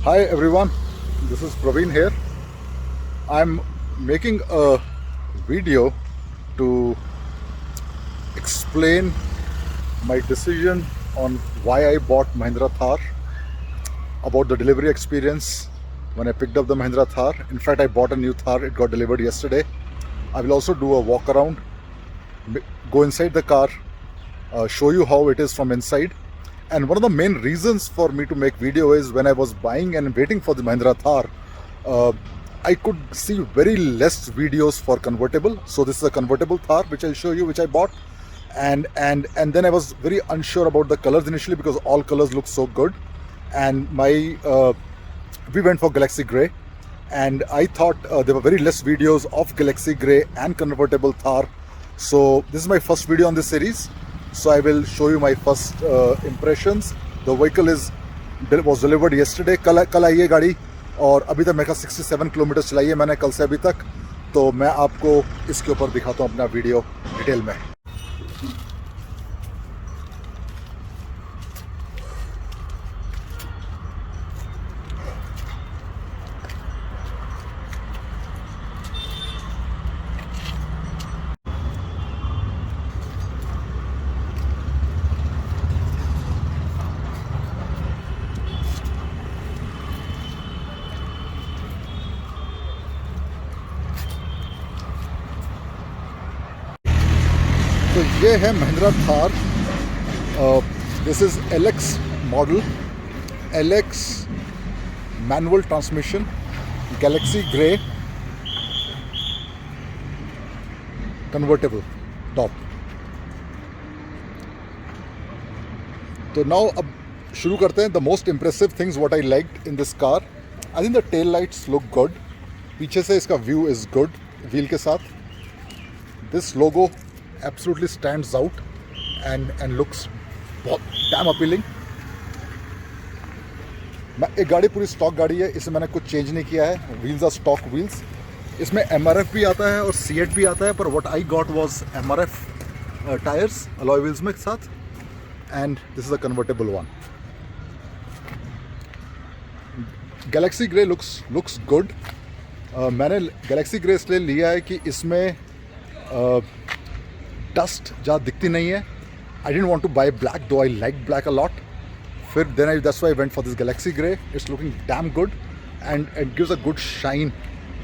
Hi everyone, this is Praveen here. I'm making a video to explain my decision on why I bought Mahindra Thar, about the delivery experience when I picked up the Mahindra Thar. In fact, I bought a new Thar, it got delivered yesterday. I will also do a walk around, go inside the car, show you how it is from inside. And one of the main reasons for me to make video is when I was buying and waiting for the Mahindra Thar, I could see very less videos for convertible. So this is a convertible Thar which I'll show you, which I bought. And then I was very unsure about the colors initially because all colors look so good. And we went for Galaxy Grey, and I thought there were very less videos of Galaxy Grey and convertible Thar. So this is my first video on this series. So I will show you my first impressions. The vehicle was delivered yesterday. कल आई है गाड़ी, और अभी तक मेरे का 67 kilometre चलाई है मैंने कल से अभी तक. तो मैं आपको इसके ऊपर दिखाता हूँ अपना वीडियो डिटेल में. तो ये है Mahindra Thar. This is LX model, LX manual transmission, Galaxy grey, convertible top. तो नाउ अब शुरू करते हैं. The most impressive things what I liked in this car, I think the tail lights look good. पीछे से इसका व्यू इज़ गुड व्हील के साथ. This logo absolutely stands out and looks damn appealing. एक गाड़ी पूरी स्टॉक गाड़ी है, इसमें मैंने कुछ चेंज नहीं किया है. Wheels are stock wheels. इसमें MRF भी आता है और C8 भी आता है, पर what I got was MRF tyres alloy wheels में साथ. And this is a convertible one. Galaxy grey looks good. मैंने गैलेक्सी ग्रे इसलिए लिया है कि इसमें डस्ट ज़्यादा दिखती नहीं है. I don't want to buy black, though I like black a lot. फिर then that's why I went for this Galaxy Grey. It's looking damn good and it gives a good shine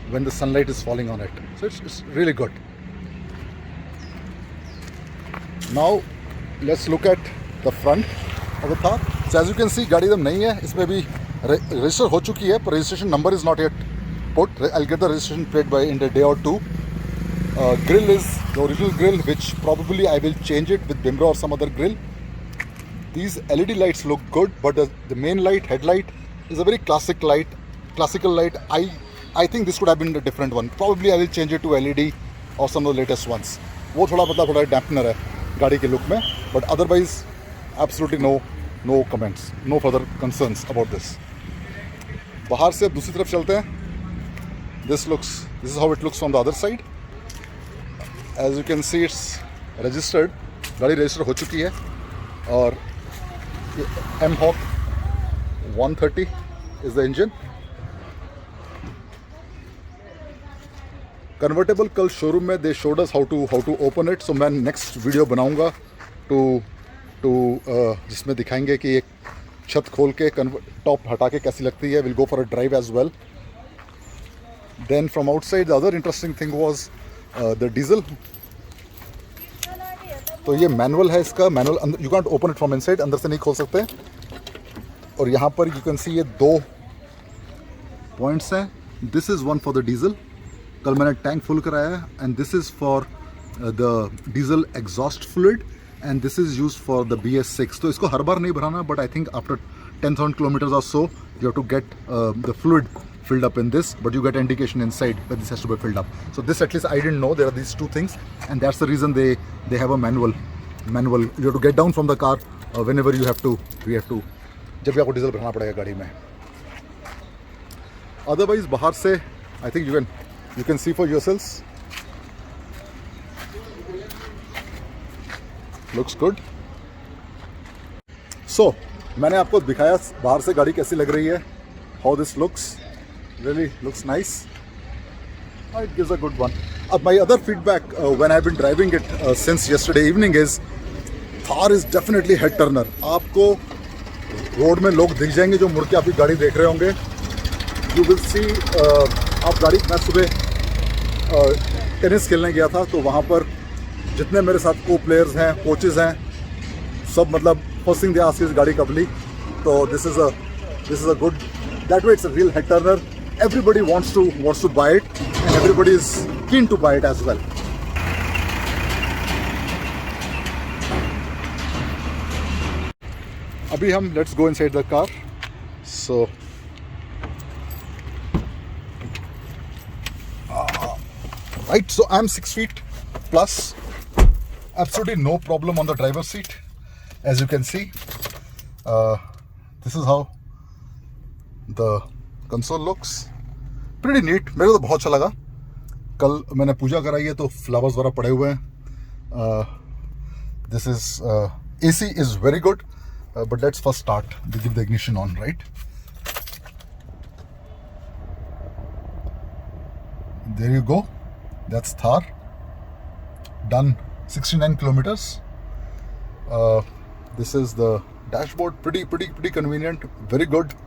when the sunlight is falling on it. So it's really good. Now let's look at the front of the Thar. So as you can see गाड़ी एकदम नई है. इसमें भी register हो चुकी है, पर registration number is not yet put. I get the registration plate by in the day or two. Grill is the original grill, which probably I will change it with Bimro or some other grill. These LED lights look good, but the main light, headlight, is a very classical light. I think this could have been a different one. Probably I will change it to LED or some of the latest ones. वो थोड़ा dampener है गाड़ी के look में, but otherwise absolutely no comments, no further concerns about this. बाहर से अब दूसरी तरफ चलते हैं. This is how it looks from the other side. As you can see, it's registered. गाड़ी रजिस्टर हो चुकी है. और M-Hawk 130 is the engine. Convertible कल शोरूम में दे showed us how to open it. So मैं नेक्स्ट वीडियो बनाऊंगा जिसमें दिखाएंगे कि एक छत खोल के टॉप हटा के कैसी लगती है. We'll go for a drive as well. Then from outside, the other interesting thing was the diesel. तो ये मैनुअल है इसका. Manual you can't open it from inside, अंदर से नहीं खोल सकते. और यहाँ पर यू कैन सी ये 2 पॉइंट्स हैं. This is one for the diesel. कल मैंने टैंक फुल कराया है. And this is for the diesel exhaust fluid, and this is use for the BS6. तो इसको हर बार नहीं भराना, but I think after 10,000 kilometers or so you have to get the fluid filled up in this, but you get indication inside that this has to be filled up. So this, at least I didn't know there are these two things, and that's the reason they have a manual. You have to get down from the car whenever we have to जब भी आपको diesel भरना पड़ेगा गाड़ी में. Otherwise बाहर से I think you can see for yourselves. Looks good. So मैंने आपको दिखाया बाहर से गाड़ी कैसी लग रही है. how this looks. Really looks nice. It gives a good one. My other feedback when I've been driving it since yesterday evening is Thar is definitely head turner. आपको रोड में लोग दिख जाएंगे जो मुड़ के आपकी गाड़ी देख रहे होंगे. You will see आप गाड़ी, मैं सुबह टेनिस खेलने गया था तो वहाँ पर जितने मेरे साथ को प्लेयर्स हैं, कोचेस हैं, सब मतलब first thing they ask is गाड़ी कब ली. तो this is a good, that way it's a real head Turner. Everybody wants to buy it and everybody is keen to buy it as well. अभी हम let's go inside the car. So right, so I'm 6 feet plus, absolutely no problem on the driver's seat. As you can see, this is how the console looks pretty neat. मेरे को तो बहुत अच्छा लगा. कल मैंने पूजा कराई है तो फ्लावर्स वगैरह पड़े हुए हैं. This is AC is very good, but let's first start give the ignition on. Right, there you go. That's Thar done 69 kilometers. This is the dashboard. Pretty convenient, very good.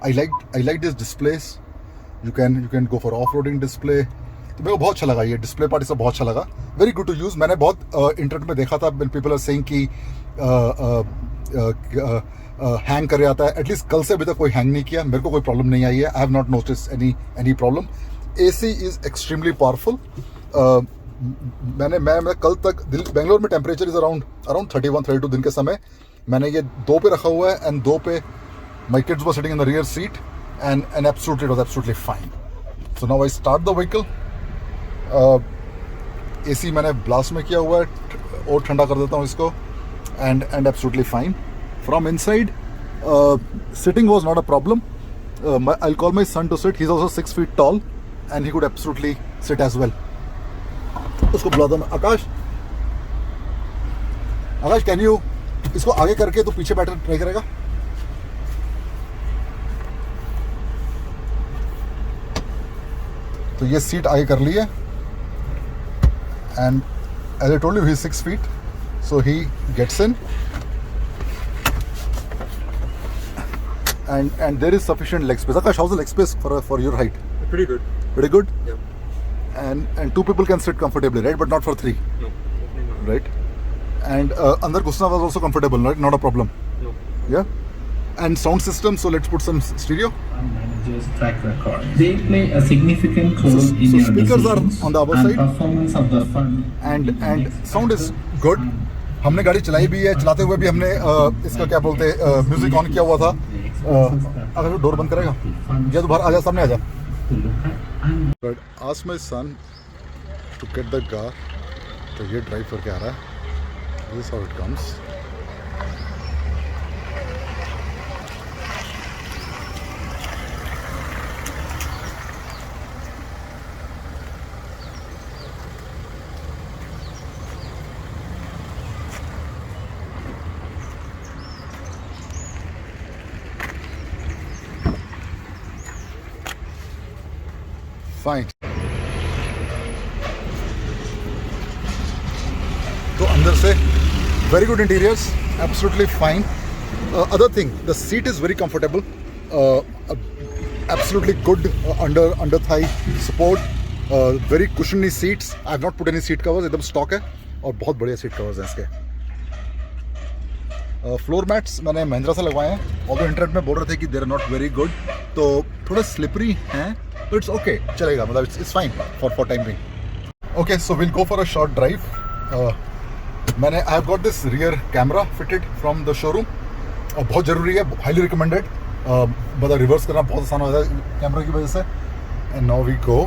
I like these displays. You can go for off-roading display. तो मेरे को बहुत अच्छा लगा ये display part. इससे बहुत अच्छा लगा. Very good to use. मैंने बहुत इंटरनेट में देखा था पीपल आर सेइंग कि हैंग कर जाता है. एटलीस्ट कल से अभी तक कोई हैंग नहीं किया. मेरे को कोई प्रॉब्लम नहीं आई है. I have not notice any problem. AC is extremely powerful. मैं कल तक बेंगलोर में टेम्परेचर इज अराउंड 31-32 दिन के समय. मैंने ये 2 पे रखा हुआ है एंड 2 पे my kids were sitting in the rear seat and absolutely it was absolutely fine. So now I start the vehicle. AC मैंने blast में किया हुआ है और ठंडा कर देता हूँ इसको and absolutely fine. From inside, sitting was not a problem. I'll call my son to sit. He's also 6 feet tall and he could absolutely sit as well. उसको बुलाता हूँ. आकाश, can you इसको आगे करके तो पीछे बैठकर ट्राई करेगा. तो ये सीट आगे कर ली है and as I told you he is 6 feet, so he gets in and there is sufficient leg space. Akash, how's the leg space for your height? Pretty good. Pretty good? Yeah. And 2 people can sit comfortably, right? But not for 3. No, definitely not. Right? And under Gusna was also comfortable, right? Not a problem. No. Yeah? And sound system, so let's put some stereo. Managers track record. They play a significant role in So your speakers are decisions on the upper and side. performance of the fund. And sound is good. हमने गाड़ी चलाई भी है. चलाते हुए भी हमने इसका क्या बोलते हैं म्यूजिक ऑन किया हुआ था. अगर डोर बंद करेगा या तो बाहर आ जा, सामने आ जा. But ask my son to get the car. तो ये ड्राइव करके आ रहा है. This is how it comes. Fine. तो अंदर से very good interiors, absolutely fine. Other thing, the seat is very comfortable. Absolutely good under thigh support. Very cushiony seats. I have not put any seat covers. एकदम stock है और बहुत बढ़िया seat covers हैं इसके. फ्लोर मैट्स मैंने महिंद्रा से लगवाए हैं. और इंटरनेट में बोल रहे थे कि there are not very good, तो थोड़ा स्लिपरी हैं. तो इट्स ओके, चलेगा, मतलब it's fine for time being. Okay, so will go for a short drive. मैंने I have got this rear camera fitted from the showroom. बहुत ज़रूरी है, हाईली रिकमेंडेड. मतलब रिवर्स करना बहुत आसान हो जाता है कैमरा की वजह से. And now we go.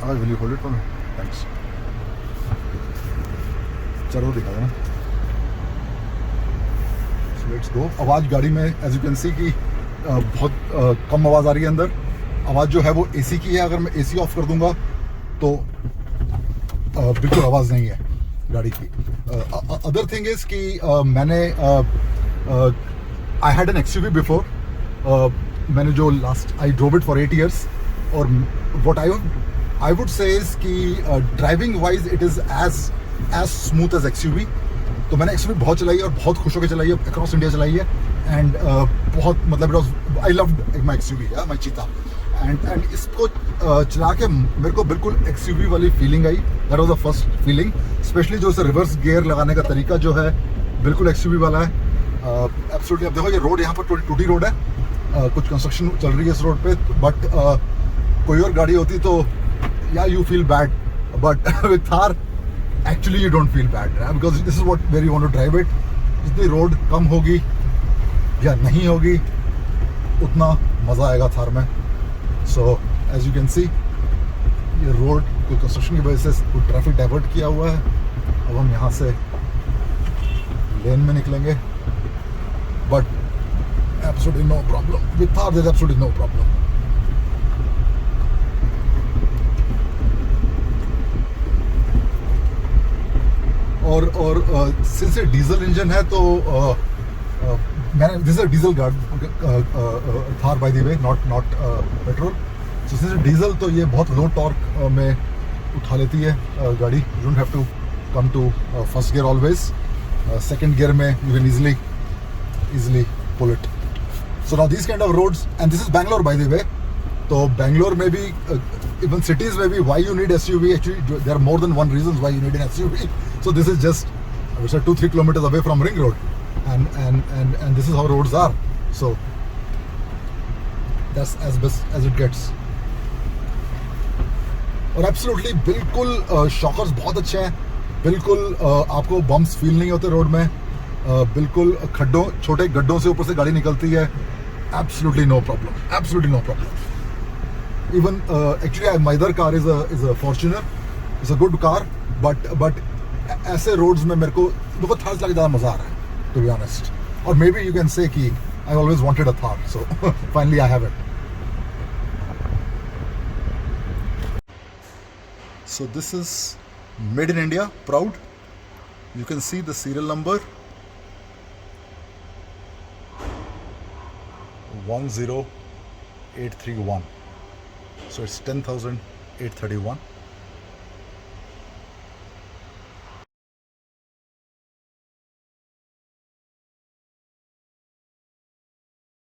Will you hold it for me? Thanks. चलो दिखा देना. Let's go. आवाज़ गाड़ी में एज यू कैन सी कि बहुत कम आवाज़ आ रही है अंदर. आवाज़ जो है वो एसी की है. अगर मैं एसी ऑफ कर दूंगा तो बिल्कुल आवाज़ नहीं है. गाड़ी की. अदर थिंग इज कि मैंने I had an XUV before. मैंने जो last I drove it for 8 years. और what I would say is कि driving wise it is as smooth as XUV. तो मैंने एक्सयूवी बहुत चलाई है और बहुत खुश होकर चलाई है, अक्रॉस इंडिया चलाई है. एंड बहुत मतलब आई लव्ड माई एक्सयूवी, माई चीता. एंड इसको चला के मेरे को बिल्कुल एक्सयूवी वाली feeling I. That was the first feeling. Specially जो इसे रिवर्स गियर लगाने का तरीका जो है बिल्कुल एक्सयूवी वाला है. एब्सोल्युटली. अब देखो ये रोड यहाँ पर टूटी रोड है. कुछ कंस्ट्रक्शन चल रही है इस रोड पे. बट कोई और गाड़ी होती तो या you feel bad. But with Thar actually you don't feel bad, because this is what where you want to drive it. जितनी रोड कम होगी या नहीं होगी उतना मज़ा आएगा थार में. So as you can see ये रोड कोई कंस्ट्रक्शन की वजह से कोई ट्रैफिक डाइवर्ट किया हुआ है. अब हम यहाँ से लेन में निकलेंगे. But absolutely no problem with Thar. There is absolutely no problem. और सिंस ये डीजल इंजन है तो मैंने this is diesel Thar by the way, not petrol. So since diesel तो ये बहुत लो टॉर्क में उठा लेती है गाड़ी. You don't have to come to first gear always. Second gear में you can easily pull it. So now these kind of roads, and this is Bangalore by the way. तो Bangalore में भी even cities में भी why you need SUV, actually there are more than one reasons why you need an SUV. So this is just I would say 2-3 kilometers away from Ring Road, and this is how roads are. So that's as best as it gets. और absolutely बिल्कुल shockers बहुत अच्छे हैं. बिल्कुल आपको bumps feel नहीं होते road में. बिल्कुल खड्डों छोटे गड्ढों से ऊपर से गाड़ी निकलती है. Absolutely no problem. Absolutely no problem. Even actually my other car is a Fortuner. It's a good car. But ऐसे रोड्स में मेरे को थार चला के ज़्यादा मज़ा आ रहा है, टू बी ऑनेस्ट. और may be you can say कि I always wanted a Thar, so finally I have it. So this is made in India, proud. You can see the serial number 10831. So it's 10,831.